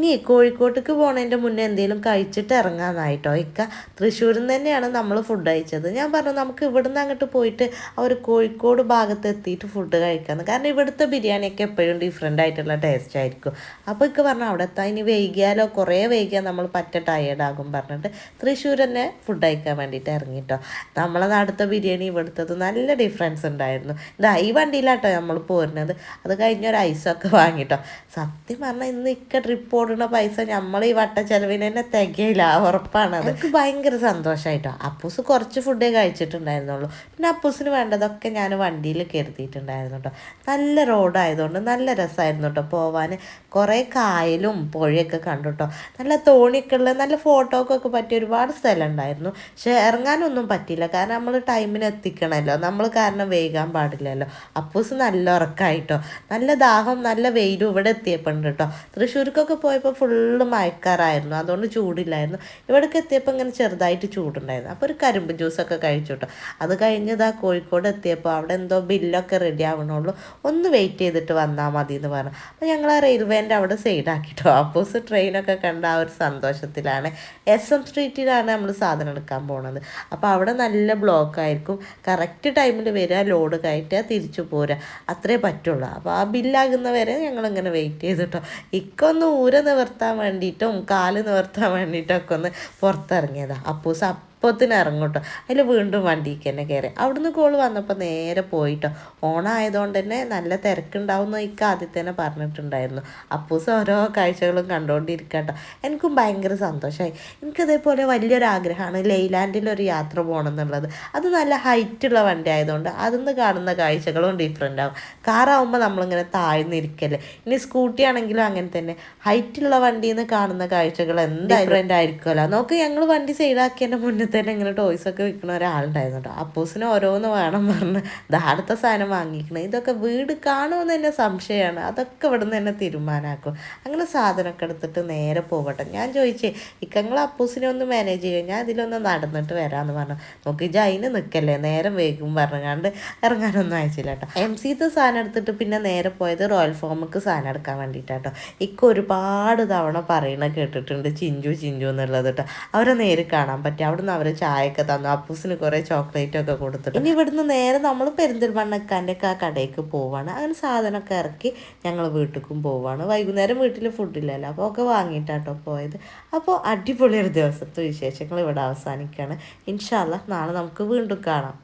ഇനി കോഴിക്കോട്ടേക്ക് പോണതിൻ്റെ മുന്നേ എന്തെങ്കിലും കഴിച്ചിട്ട് ഇറങ്ങാമെന്നായിട്ടോ. തൃശ്ശൂരിൽ നിന്ന് തന്നെയാണ് നമ്മൾ ഫുഡ് കഴിച്ചത്. ഞാൻ പറഞ്ഞു നമുക്ക് ഇവിടുന്ന് അങ്ങോട്ട് പോയിട്ട് കോഴിക്കോട് ഭാഗത്ത് എത്തിയിട്ട് ഫുഡ് കഴിക്കാമെന്ന്. കാരണം ഇവിടുത്തെ ബിരിയാണിയൊക്കെ എപ്പോഴും ഡിഫറെൻ്റ് ആയിട്ടുള്ള ടേസ്റ്റ് ആയിരിക്കും. അപ്പോൾ പറഞ്ഞു അവിടെ എത്താൻ ഇനി വൈകിയാലോ, കുറേ വൈകിയാൽ നമ്മൾ പറ്റ ടയേർഡാകും പറഞ്ഞിട്ട് തൃശ്ശൂർ തന്നെ ഫുഡ് കഴിക്കാൻ വേണ്ടിയിട്ട് ഇറങ്ങിയിട്ടോ. നമ്മളെ നാടുത്തെ ബിരിയാണി ഇവിടുത്തത് നല്ല ഡിഫറൻസ് ഉണ്ടായിരുന്നു. ഈ വണ്ടിയിലാട്ടോ നമ്മൾ പോരുന്നത്. അത് കഴിഞ്ഞ ഒരു ഐസൊക്കെ വാങ്ങിട്ടോ. സത്യം പറഞ്ഞാൽ ഇന്ന് ട്രിപ്പ് ഓടുന്ന പൈസ നമ്മൾ ഈ വട്ട ചെലവിന് തന്നെ തികയില്ല, ഉറപ്പാണ്. എനിക്ക് ഭയങ്കര സന്തോഷമായിട്ടോ. അപ്പൂസ് കുറച്ച് ഫുഡേ കഴിച്ചിട്ടുണ്ടായിരുന്നുള്ളൂ. പിന്നെ അപ്പൂസിന് വേണ്ടതൊക്കെ ഞാൻ വണ്ടിയിൽ കരുതിയിട്ടുണ്ടായിരുന്നു കേട്ടോ. നല്ല റോഡായതുകൊണ്ട് നല്ല രസമായിരുന്നു കേട്ടോ പോവാൻ. കുറേ കായലും പുഴയൊക്കെ കണ്ടു കേട്ടോ. നല്ല തോണിയൊക്കെ ഉള്ള നല്ല ഫോട്ടോക്കൊക്കെ പറ്റിയ ഒരുപാട് സ്ഥലം ഉണ്ടായിരുന്നു. പക്ഷെ ഇറങ്ങാനൊന്നും പറ്റിയില്ല, കാരണം നമ്മൾ ടൈമിന് എത്തിക്കണമല്ലോ, നമ്മൾ കാരണം വൈകാൻ പാടില്ലല്ലോ. അപ്പൂസ് നല്ല ഉറക്കമായിട്ടോ. നല്ല ദാഹം നല്ല വെയിലും ഇവിടെ എത്തിയപ്പോൾ ഉണ്ട് കേട്ടോ. തൃശ്ശൂർക്കൊക്കെ പോയപ്പോൾ ഫുള്ള് മഴക്കാറായിരുന്നു, അതുകൊണ്ട് ചൂടില്ലായിരുന്നു. ഇവിടേക്ക് എത്തിയപ്പോൾ ഇങ്ങനെ ചെറുതായിട്ട് ചൂടുണ്ടായിരുന്നു. അപ്പോൾ ഒരു കരിമ്പ് ജ്യൂസൊക്കെ കഴിച്ചു കേട്ടോ. അത് കഴിഞ്ഞതാ കോഴിക്കോട് എത്തിയപ്പോൾ അവിടെ എന്തോ ബില്ലൊക്കെ റെഡി ആവണുള്ളൂ, ഒന്ന് വെയിറ്റ് ചെയ്തിട്ട് വന്നാൽ മതി എന്ന് പറഞ്ഞു. അപ്പോൾ ഞങ്ങൾ ആ റെയിൽവേൻ്റെ അവിടെ സൈഡാക്കിട്ടോ. അപ്പോസ് ട്രെയിനൊക്കെ കണ്ട ആ ഒരു സന്തോഷത്തിലാണ്. SM സ്ട്രീറ്റിലാണ് നമ്മൾ സാധനം എടുക്കാൻ പോണത്. അപ്പോൾ അവിടെ നല്ല ബ്ലോക്ക് ആയിരിക്കും. കറക്റ്റ് ടൈമിൽ വരിക, ലോഡ് കയറ്റുക, തിരിച്ചു പോരുക, അത്രേ പറ്റുള്ളൂ. അപ്പോൾ ആ ബില്ലാകുന്നവരെ ഞങ്ങളിങ്ങനെ വെയിറ്റ് ചെയ്തിട്ടോ. ഒന്ന് ഊര നിവർത്താൻ വേണ്ടിയിട്ടും കാല് നിവർത്താൻ വേണ്ടിയിട്ടൊക്കെ ഒന്ന് പുറത്തിറങ്ങിയതാണ്. അപ്പൂസ് അപ്പത്തിന് ഇറങ്ങും കേട്ടോ. അതിൽ വീണ്ടും വണ്ടിക്ക് തന്നെ കയറി. അവിടുന്ന് കോൾ വന്നപ്പോൾ നേരെ പോയിട്ടോ. ഓണായതുകൊണ്ട് തന്നെ നല്ല തിരക്കുണ്ടാവുമെന്ന് ആദ്യം തന്നെ പറഞ്ഞിട്ടുണ്ടായിരുന്നു. അപ്പൂസ് ഓരോ കാഴ്ചകളും കണ്ടുകൊണ്ടിരിക്കട്ടോ. എനിക്കും ഭയങ്കര സന്തോഷമായി. എനിക്കതേപോലെ വലിയൊരു ആഗ്രഹമാണ് ലൈലാൻഡിലൊരു യാത്ര പോകണം എന്നുള്ളത്. അത് നല്ല ഹൈറ്റുള്ള വണ്ടി ആയതുകൊണ്ട് അതിന്ന് കാണുന്ന കാഴ്ചകളും ഡിഫറെൻ്റ് ആവും. കാറാവുമ്പോൾ നമ്മളിങ്ങനെ താഴ്ന്നിരിക്കല്ലേ. ഇനി സ്കൂട്ടി ആണെങ്കിലും അങ്ങനെ തന്നെ, ഹൈറ്റുള്ള വണ്ടിയിൽ നിന്ന് കാണുന്ന കാഴ്ചകൾ എന്തായാലും ആയിരിക്കുമല്ലോ. നോക്ക്, ഞങ്ങൾ വണ്ടി സൈഡാക്കിയതിൻ്റെ മുന്നേ തന്നെ ഇങ്ങനെ ടോയ്സൊക്കെ വിൽക്കുന്ന ഒരാളുണ്ടായിരുന്നു കേട്ടോ. അപ്പൂസിന് ഓരോന്ന് വേണം പറഞ്ഞ് അടുത്ത സാധനം വാങ്ങിക്കണം. ഇതൊക്കെ വീട് കാണുമെന്ന് തന്നെ സംശയമാണ്. അതൊക്കെ ഇവിടെ നിന്ന് തന്നെ തീരുമാനമാക്കും. അങ്ങനെ സാധനമൊക്കെ എടുത്തിട്ട് നേരെ പോകട്ടെ. ഞാൻ ചോദിച്ചേ, നിങ്ങൾ അപ്പൂസിനെ ഒന്ന് മാനേജ് ചെയ്യുക, ഞാൻ ഇതിലൊന്ന് നടന്നിട്ട് വരാമെന്ന് പറഞ്ഞു. നോക്കി അതിന് നിൽക്കല്ലേ, നേരം വേഗം പറഞ്ഞാണ്ട് ഇറങ്ങാനൊന്നും അയച്ചില്ല കേട്ടോ. MC-ത്തെ സാധനം എടുത്തിട്ട് പിന്നെ നേരെ പോയത് റോയൽ ഫോമിക്ക് സാധനം എടുക്കാൻ വേണ്ടിയിട്ടാട്ടോ. ഒരുപാട് തവണ പറയണ കേട്ടിട്ടുണ്ട് ചിഞ്ചു ചിഞ്ചു എന്നുള്ളത് കേട്ടോ. അവരെ നേരെ കാണാൻ പറ്റി. അവിടുന്ന് അവർ ചായയൊക്കെ തന്നു. അപ്പൂസിന് കുറേ ചോക്ലേറ്റൊക്കെ കൊടുത്തിട്ട് ഇനി ഇവിടുന്ന് നേരെ നമ്മൾ പെരിന്തൽമണ്ണക്കാൻ്റെ ആ കടയ്ക്ക് പോവാണ്. അങ്ങനെ സാധനമൊക്കെ ഇറക്കി ഞങ്ങൾ വീട്ടിലേക്കും പോവാണ്. വൈകുന്നേരം വീട്ടിൽ ഫുഡില്ലല്ലോ, അപ്പോൾ ഒക്കെ വാങ്ങിയിട്ടാട്ടോ പോയത്. അപ്പോൾ അടിപൊളിയൊരു ദിവസത്തെ വിശേഷങ്ങൾ ഇവിടെ അവസാനിക്കുകയാണ്. ഇൻഷാ അല്ലാഹ് നാളെ നമുക്ക് വീണ്ടും കാണാം.